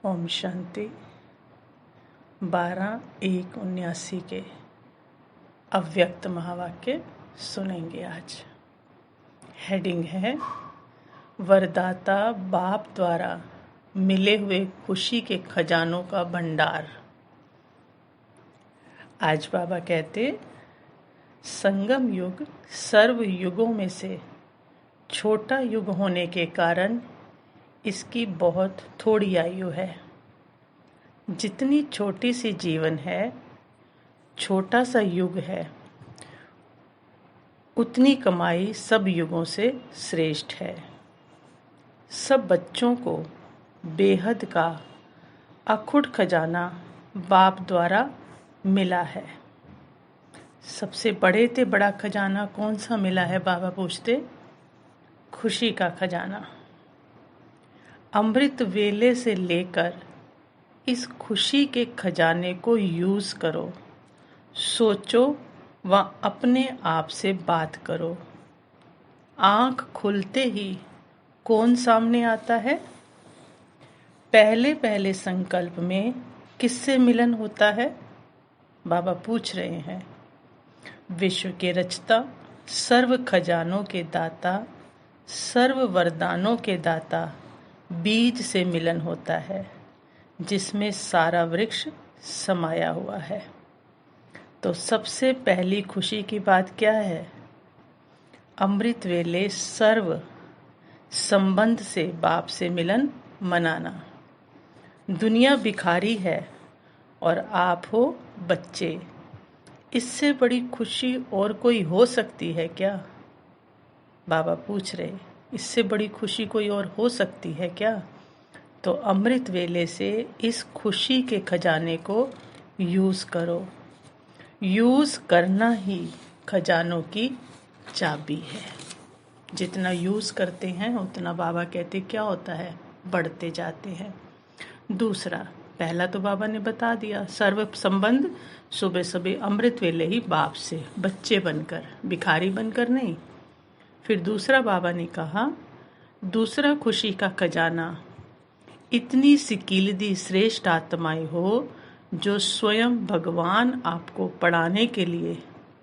ओम शांति। 12/1/79 के अव्यक्त महावाक्य सुनेंगे आज। हेडिंग है वरदाता बाप द्वारा मिले हुए खुशी के खजानों का भंडार। आज बाबा कहते संगम युग सर्व युगों में से छोटा युग होने के कारण इसकी बहुत थोड़ी आयु है। जितनी छोटी सी जीवन है, छोटा सा युग है, उतनी कमाई सब युगों से श्रेष्ठ है। सब बच्चों को बेहद का अखुट खजाना बाप द्वारा मिला है। सबसे बड़े से बड़ा खजाना कौन सा मिला है? बाबा पूछते खुशी का खजाना। अमृत वेले से लेकर इस खुशी के खजाने को यूज करो, सोचो व अपने आप से बात करो। आंख खुलते ही कौन सामने आता है? पहले पहले संकल्प में किससे मिलन होता है? बाबा पूछ रहे हैं। विश्व के रचता, सर्व खजानों के दाता, सर्व वरदानों के दाता बीज से मिलन होता है, जिसमें सारा वृक्ष समाया हुआ है। तो सबसे पहली खुशी की बात क्या है? अमृत वेले सर्व संबंध से बाप से मिलन मनाना। दुनिया भिखारी है और आप हो बच्चे। इससे बड़ी खुशी और कोई हो सकती है क्या? बाबा पूछ रहे, इससे बड़ी खुशी कोई और हो सकती है क्या? तो अमृत वेले से इस खुशी के खजाने को यूज करो। यूज करना ही खजानों की चाबी है। जितना यूज करते हैं उतना बाबा कहते क्या होता है? बढ़ते जाते हैं। दूसरा, पहला तो बाबा ने बता दिया, सर्व संबंध सुबह सुबह अमृत वेले ही बाप से, बच्चे बनकर, भिखारी बनकर नहीं। फिर दूसरा बाबा ने कहा, दूसरा खुशी का खजाना इतनी सिकीलदी श्रेष्ठ आत्माएं हो जो स्वयं भगवान आपको पढ़ाने के लिए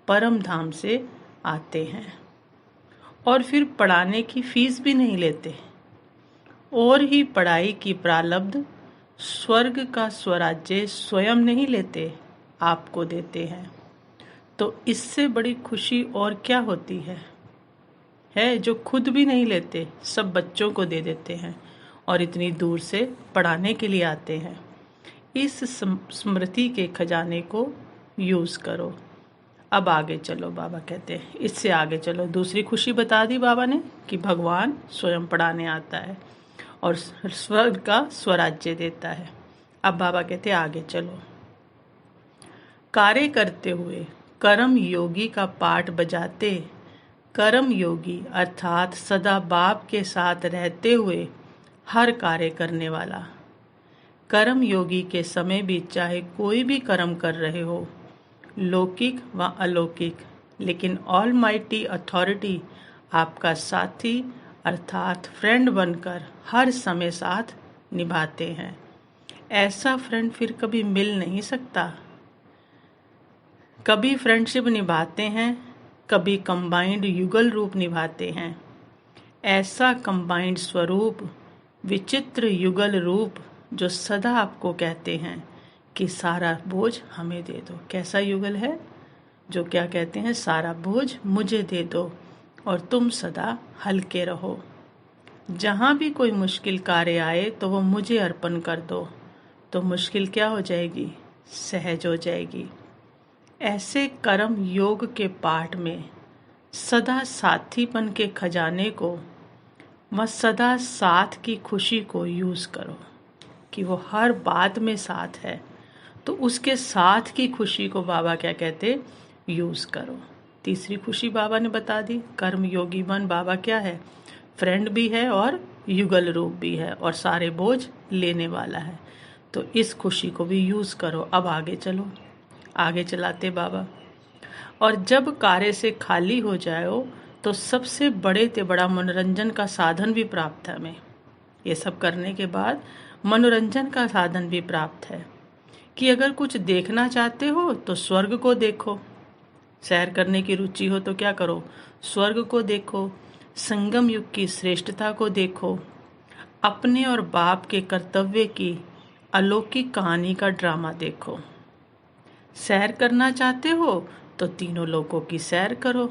परम धाम से आते हैं और फिर पढ़ाने की फीस भी नहीं लेते और ही पढ़ाई की प्रारब्ध स्वर्ग का स्वराज्य स्वयं नहीं लेते, आपको देते हैं। तो इससे बड़ी खुशी और क्या होती है जो खुद भी नहीं लेते, सब बच्चों को दे देते हैं और इतनी दूर से पढ़ाने के लिए आते हैं। इस स्मृति के खजाने को यूज करो। अब आगे चलो, बाबा कहते हैं इससे आगे चलो। दूसरी खुशी बता दी बाबा ने कि भगवान स्वयं पढ़ाने आता है और स्वर्ग का स्वराज्य देता है। अब बाबा कहते आगे चलो। कार्य करते हुए कर्म योगी का पाठ बजाते, कर्म योगी अर्थात सदा बाप के साथ रहते हुए हर कार्य करने वाला। कर्म योगी के समय भी चाहे कोई भी कर्म कर रहे हो, लौकिक व अलौकिक, लेकिन ऑल माइटी अथॉरिटी आपका साथी अर्थात फ्रेंड बनकर हर समय साथ निभाते हैं। ऐसा फ्रेंड फिर कभी मिल नहीं सकता। कभी फ्रेंडशिप निभाते हैं, कभी कंबाइंड युगल रूप निभाते हैं। ऐसा कंबाइंड स्वरूप, विचित्र युगल रूप जो सदा आपको कहते हैं कि सारा बोझ हमें दे दो। कैसा युगल है जो क्या कहते हैं? सारा बोझ मुझे दे दो और तुम सदा हल्के रहो। जहाँ भी कोई मुश्किल कार्य आए तो वो मुझे अर्पण कर दो, तो मुश्किल क्या हो जाएगी? सहज हो जाएगी। ऐसे कर्म योग के पाठ में सदा साथीपन के खजाने को व सदा साथ की खुशी को यूज करो कि वो हर बात में साथ है, तो उसके साथ की खुशी को बाबा क्या कहते? यूज करो। तीसरी खुशी बाबा ने बता दी, कर्म योगी बन। बाबा क्या है? फ्रेंड भी है और युगल रूप भी है और सारे बोझ लेने वाला है। तो इस खुशी को भी यूज करो। अब आगे चलो। आगे चलाते बाबा। और जब कार्य से खाली हो जाओ तो सबसे बड़े ते बड़ा मनोरंजन का साधन भी प्राप्त है हमें। ये सब करने के बाद मनोरंजन का साधन भी प्राप्त है कि अगर कुछ देखना चाहते हो तो स्वर्ग को देखो, सैर करने की रुचि हो तो क्या करो, स्वर्ग को देखो, संगम युग की श्रेष्ठता को देखो, अपने और बाप के कर्तव्य की अलौकिक कहानी का ड्रामा देखो। सैर करना चाहते हो तो तीनों लोकों की सैर करो,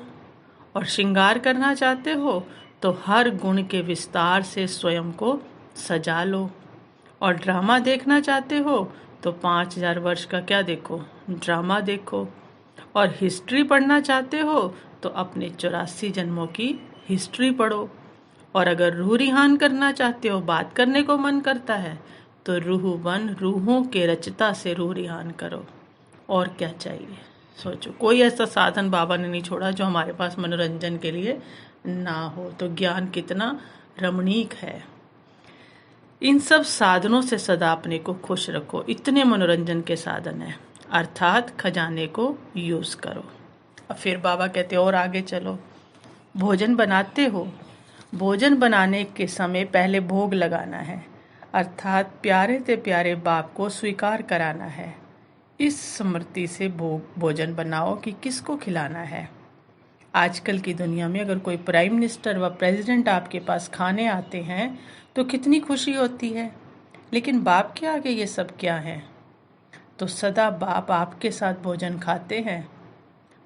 और श्रृंगार करना चाहते हो तो हर गुण के विस्तार से स्वयं को सजा लो, और ड्रामा देखना चाहते हो तो 5000 वर्ष का क्या देखो, ड्रामा देखो, और हिस्ट्री पढ़ना चाहते हो तो अपने 84 जन्मों की हिस्ट्री पढ़ो, और अगर रूह रिहान करना चाहते हो, बात करने को मन करता है, तो रूहों के रचता से रूह रिहान करो। और क्या चाहिए, सोचो। कोई ऐसा साधन बाबा ने नहीं छोड़ा जो हमारे पास मनोरंजन के लिए ना हो। तो ज्ञान कितना रमणीक है। इन सब साधनों से सदा अपने को खुश रखो। इतने मनोरंजन के साधन हैं, अर्थात खजाने को यूज करो। अब फिर बाबा कहते और आगे चलो। भोजन बनाते हो, भोजन बनाने के समय पहले भोग लगाना है, अर्थात प्यारे से प्यारे बाप को स्वीकार कराना है। इस स्मृति से भोजन बनाओ कि किसको खिलाना है। आजकल की दुनिया में अगर कोई प्राइम मिनिस्टर व प्रेसिडेंट आपके पास खाने आते हैं तो कितनी खुशी होती है, लेकिन बाप के आगे ये सब क्या है। तो सदा बाप आपके साथ भोजन खाते हैं।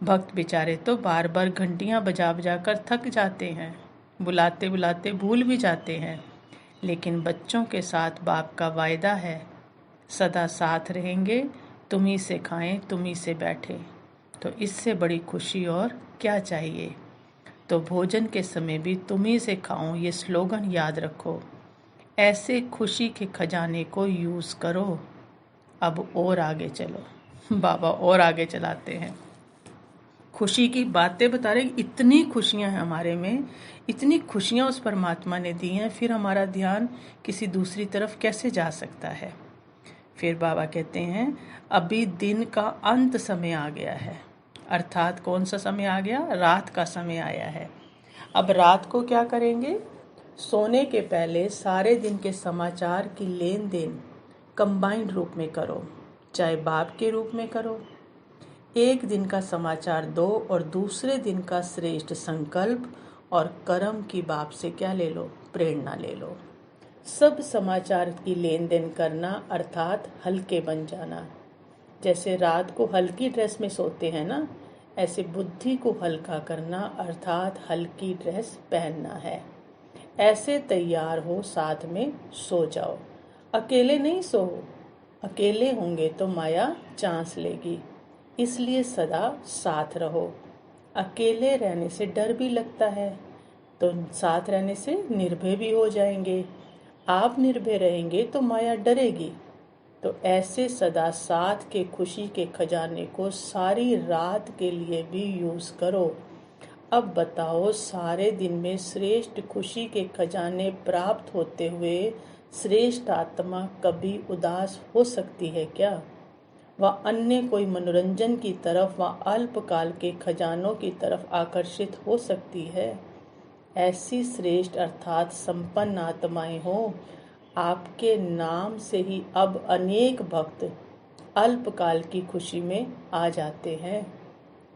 भक्त बेचारे तो बार बार घंटियां बजा बजा कर थक जाते हैं, बुलाते बुलाते भूल भी जाते हैं, लेकिन बच्चों के साथ बाप का वायदा है, सदा साथ रहेंगे, तुम्ही से खाएं, तुम्ही से बैठे। तो इससे बड़ी खुशी और क्या चाहिए। तो भोजन के समय भी तुम्ही से खाऊं, ये स्लोगन याद रखो। ऐसे खुशी के खजाने को यूज करो। अब और आगे चलो। बाबा और आगे चलाते हैं, खुशी की बातें बता रहे। इतनी खुशियां हैं हमारे में, इतनी खुशियां उस परमात्मा ने दी हैं, फिर हमारा ध्यान किसी दूसरी तरफ कैसे जा सकता है। फिर बाबा कहते हैं अभी दिन का अंत समय आ गया है, अर्थात कौन सा समय आ गया, रात का समय आया है। अब रात को क्या करेंगे, सोने के पहले सारे दिन के समाचार की लेन देन कंबाइंड रूप में करो, चाहे बाप के रूप में करो। एक दिन का समाचार दो और दूसरे दिन का श्रेष्ठ संकल्प और कर्म की बाप से क्या ले लो, प्रेरणा ले लो। सब समाचार की लेन देन करना अर्थात हल्के बन जाना। जैसे रात को हल्की ड्रेस में सोते हैं ना, ऐसे बुद्धि को हल्का करना अर्थात हल्की ड्रेस पहनना है। ऐसे तैयार हो, साथ में सो जाओ। अकेले नहीं सो, अकेले होंगे तो माया चांस लेगी, इसलिए सदा साथ रहो। अकेले रहने से डर भी लगता है, तो साथ रहने से निर्भय भी हो जाएंगे। आप निर्भय रहेंगे तो माया डरेगी। तो ऐसे सदा साथ के खुशी के खजाने को सारी रात के लिए भी यूज करो। अब बताओ, सारे दिन में श्रेष्ठ खुशी के खजाने प्राप्त होते हुए श्रेष्ठ आत्मा कभी उदास हो सकती है क्या? वह अन्य कोई मनोरंजन की तरफ व अल्पकाल के खजानों की तरफ आकर्षित हो सकती है? ऐसी श्रेष्ठ अर्थात संपन्न आत्माएं हो। आपके नाम से ही अब अनेक भक्त अल्पकाल की खुशी में आ जाते हैं।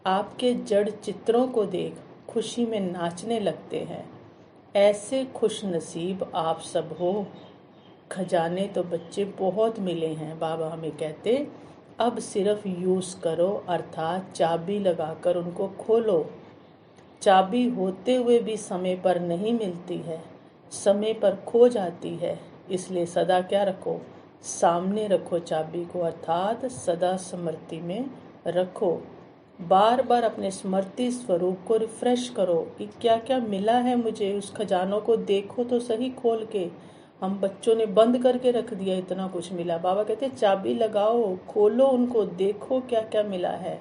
आपके जड़ चित्रों को देख खुशी में नाचने लगते हैं। ऐसे खुश नसीब आप सब हो। खजाने तो बच्चे बहुत मिले हैं, बाबा हमें कहते अब सिर्फ यूज करो, अर्थात चाबी लगाकर उनको खोलो। चाबी होते हुए भी समय पर नहीं मिलती है, समय पर खो जाती है, इसलिए सदा क्या रखो, सामने रखो चाबी को, अर्थात सदा स्मृति में रखो। बार बार अपने स्मृति स्वरूप को रिफ्रेश करो कि क्या क्या मिला है मुझे, उस खजानों को देखो तो सही खोल के। हम बच्चों ने बंद करके रख दिया, इतना कुछ मिला। बाबा कहते चाबी लगाओ, खोलो उनको, देखो क्या क्या मिला है।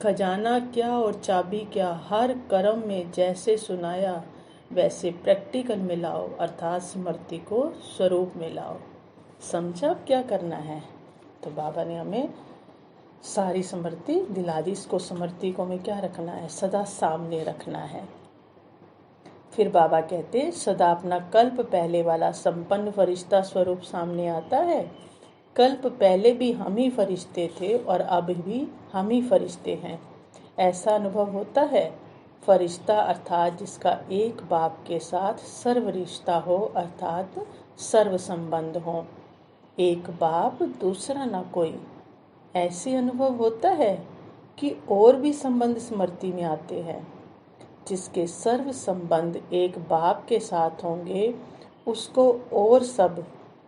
खजाना क्या और चाबी क्या, हर कर्म में जैसे सुनाया वैसे प्रैक्टिकल में लाओ, अर्थात स्मृति को स्वरूप में लाओ। समझा क्या करना है? तो बाबा ने हमें सारी स्मृति दिला दी। इसको स्मृति को हमें क्या रखना है, सदा सामने रखना है। फिर बाबा कहते सदा अपना कल्प पहले वाला संपन्न फरिश्ता स्वरूप सामने आता है। कल्प पहले भी हम ही फरिश्ते थे और अब भी हम ही फरिश्ते हैं, ऐसा अनुभव होता है। फरिश्ता अर्थात जिसका एक बाप के साथ सर्व रिश्ता हो, अर्थात सर्व संबंध हो। एक बाप दूसरा ना कोई, ऐसे अनुभव होता है कि और भी संबंध स्मृति में आते हैं। जिसके सर्व संबंध एक बाप के साथ होंगे उसको और सब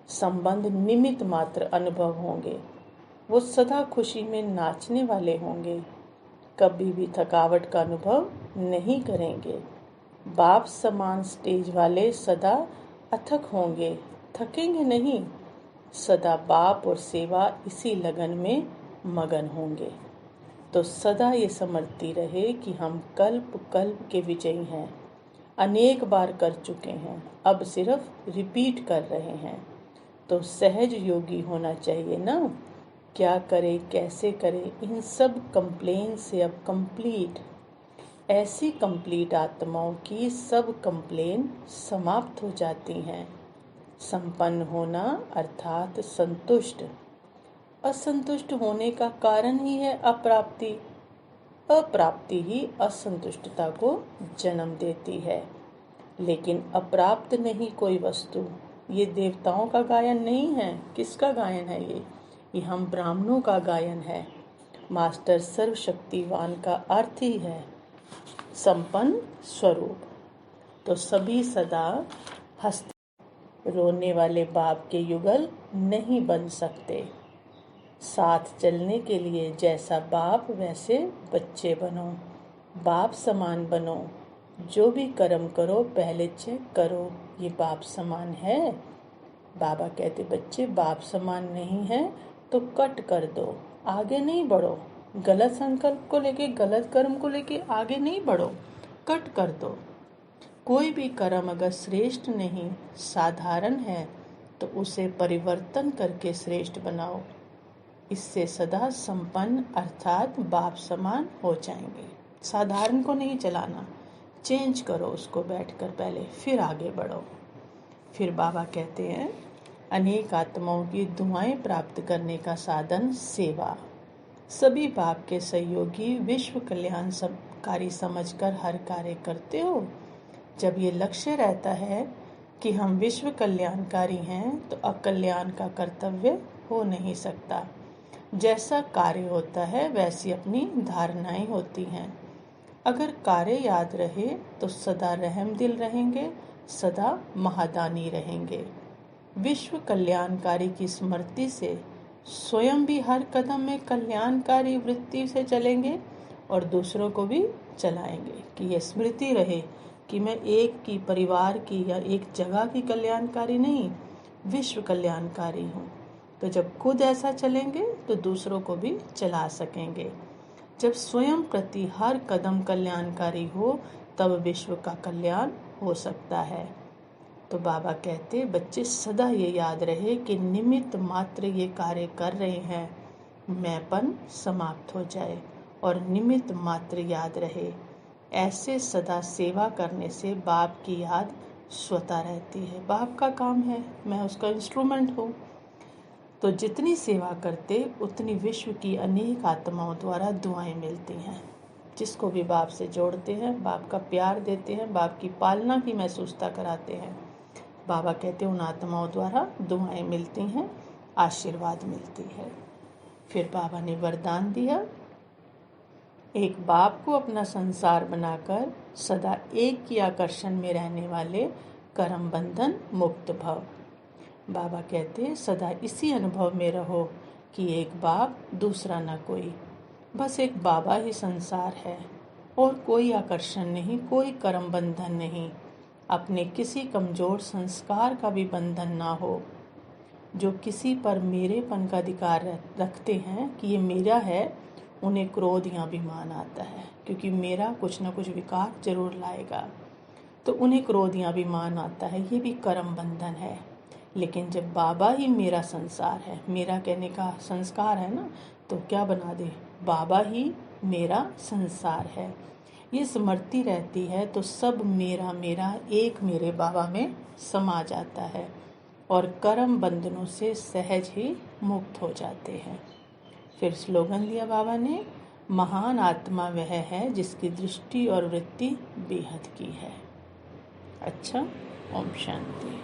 संबंध निमित्त मात्र अनुभव होंगे। वो सदा खुशी में नाचने वाले होंगे, कभी भी थकावट का अनुभव नहीं करेंगे। बाप समान स्टेज वाले सदा अथक होंगे, थकेंगे नहीं। सदा बाप और सेवा इसी लगन में मगन होंगे। तो सदा ये समझती रहे कि हम कल्प कल्प के विजयी हैं, अनेक बार कर चुके हैं, अब सिर्फ रिपीट कर रहे हैं। तो सहज योगी होना चाहिए ना, क्या करे कैसे करे इन सब कंप्लेन से अब कंप्लीट। ऐसी कंप्लीट आत्माओं की सब कंप्लेन समाप्त हो जाती हैं। संपन्न होना अर्थात संतुष्ट। असंतुष्ट होने का कारण ही है अप्राप्ति। अप्राप्ति ही असंतुष्टता को जन्म देती है। लेकिन अप्राप्त नहीं कोई वस्तु। ये देवताओं का गायन नहीं है। किसका गायन है ये हम ब्राह्मणों का गायन है। मास्टर सर्वशक्तिवान का अर्थ ही है संपन्न स्वरूप। तो सभी सदा हंसते रोने वाले बाप के युगल नहीं बन सकते। साथ चलने के लिए जैसा बाप वैसे बच्चे बनो, बाप समान बनो। जो भी कर्म करो पहले चेक करो ये बाप समान है। बाबा कहते बच्चे बाप समान नहीं है तो कट कर दो, आगे नहीं बढ़ो। गलत संकल्प को लेके, गलत कर्म को लेके आगे नहीं बढ़ो, कट कर दो। कोई भी कर्म अगर श्रेष्ठ नहीं साधारण है तो उसे परिवर्तन करके श्रेष्ठ बनाओ। इससे सदा संपन्न अर्थात बाप समान हो जाएंगे। साधारण को नहीं चलाना, चेंज करो उसको बैठकर पहले, फिर आगे बढ़ो। फिर बाबा कहते हैं अनेक आत्माओं की दुआएं प्राप्त करने का साधन सेवा। सभी बाप के सहयोगी विश्व कल्याणकारी समझकर हर कार्य करते हो। जब ये लक्ष्य रहता है कि हम विश्व कल्याणकारी हैं तो अकल्याण का कर्तव्य हो नहीं सकता। जैसा कार्य होता है वैसी अपनी धारणाएं होती हैं। अगर कार्य याद रहे तो सदा रहम दिल रहेंगे, सदा महादानी रहेंगे। विश्व कल्याणकारी की स्मृति से स्वयं भी हर कदम में कल्याणकारी वृत्ति से चलेंगे और दूसरों को भी चलाएंगे। कि ये स्मृति रहे कि मैं एक की, परिवार की या एक जगह की कल्याणकारी नहीं, विश्व कल्याणकारी हूँ। तो जब खुद ऐसा चलेंगे तो दूसरों को भी चला सकेंगे। जब स्वयं प्रति हर कदम कल्याणकारी हो तब विश्व का कल्याण हो सकता है। तो बाबा कहते बच्चे सदा ये याद रहे कि निमित्त मात्र ये कार्य कर रहे हैं, मैंपन समाप्त हो जाए और निमित्त मात्र याद रहे। ऐसे सदा सेवा करने से बाप की याद स्वतः रहती है। बाप का काम है, मैं उसका इंस्ट्रूमेंट हूँ। तो जितनी सेवा करते उतनी विश्व की अनेक आत्माओं द्वारा दुआएं मिलती हैं। जिसको भी बाप से जोड़ते हैं, बाप का प्यार देते हैं, बाप की पालना की महसूसता कराते हैं, बाबा कहते हैं उन आत्माओं द्वारा दुआएं मिलती हैं, आशीर्वाद मिलती है। फिर बाबा ने वरदान दिया, एक बाप को अपना संसार बनाकर सदा एक ही आकर्षण में रहने वाले कर्म बंधन मुक्त भव। बाबा कहते सदा इसी अनुभव में रहो कि एक बाप दूसरा न कोई, बस एक बाबा ही संसार है और कोई आकर्षण नहीं, कोई कर्म बंधन नहीं। अपने किसी कमजोर संस्कार का भी बंधन ना हो। जो किसी पर मेरेपन का अधिकार रखते हैं कि ये मेरा है, उन्हें क्रोध या अभिमान आता है, क्योंकि मेरा कुछ ना कुछ विकार जरूर लाएगा, तो उन्हें क्रोध या अभिमान आता है। ये भी कर्म बंधन है। लेकिन जब बाबा ही मेरा संसार है, मेरा कहने का संस्कार है ना, तो क्या बना दे, बाबा ही मेरा संसार है। ये स्मृति रहती है तो सब मेरा मेरा एक मेरे बाबा में समा जाता है और कर्म बंधनों से सहज ही मुक्त हो जाते हैं। फिर स्लोगन दिया बाबा ने, महान आत्मा वह है जिसकी दृष्टि और वृत्ति बेहद की है। अच्छा, ओम शांति।